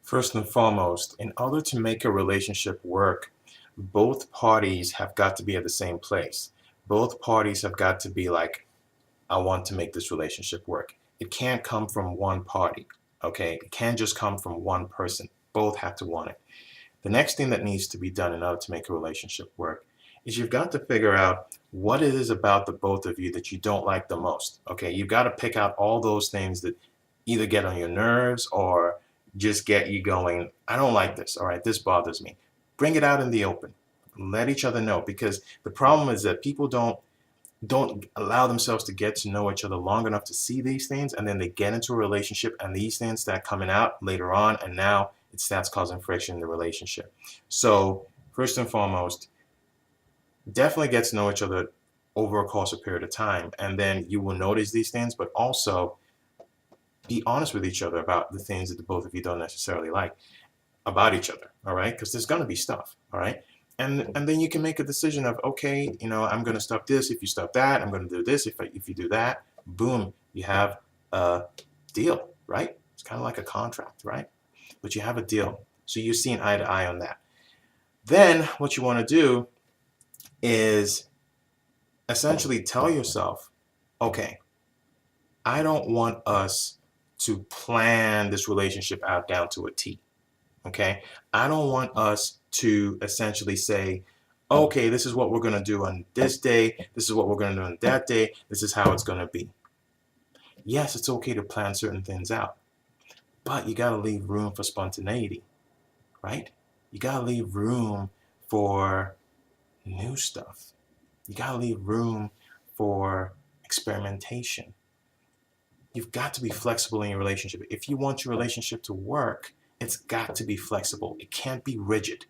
First and foremost, in order to make a relationship work, both parties have got to be at the same place. Both parties have got to be like, I want to make this relationship work. It can't come from one party, okay? It can't just come from one person. Both have to want it. The next thing that needs to be done in order to make a relationship work is you've got to figure out what it is about the both of you that you don't like the most, okay? You've got to pick out all those things that either get on your nerves or just get you going, I don't like this, all right? This bothers me. Bring it out in the open. Let each other know, because the problem is that people don't allow themselves to get to know each other long enough to see these things, and then they get into a relationship and these things start coming out later on, and now it starts causing friction in the relationship. So first and foremost, definitely get to know each other over a course of period of time, and then you will notice these things, but also be honest with each other about the things that the both of you don't necessarily like about each other, all right? Because there's going to be stuff, all right? And then you can make a decision of, okay, I'm going to stop this if you stop that. I'm going to do this if you do that. Boom, you have a deal, right? It's kind of like a contract, right? But you have a deal. So you're seeing eye to eye on that. Then what you want to do is essentially tell yourself, okay, I don't want us to plan this relationship out down to a T. Okay, I don't want us to essentially say, okay, this is what we're going to do on this day, this is what we're going to do on that day, this is how it's going to be. Yes, it's okay to plan certain things out, but you got to leave room for spontaneity, right? You got to leave room for new stuff. You got to leave room for experimentation. You've got to be flexible in your relationship. If you want your relationship to work, it's got to be flexible. It can't be rigid,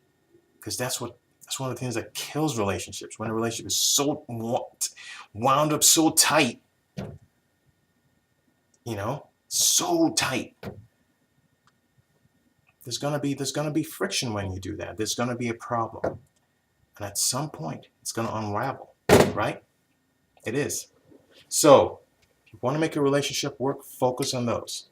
because that's one of the things that kills relationships. When a relationship is so wound up so tight, so tight. There's gonna be friction when you do that. There's gonna be a problem, and at some point, it's gonna unravel, right? It is. So, if you want to make a relationship work, focus on those.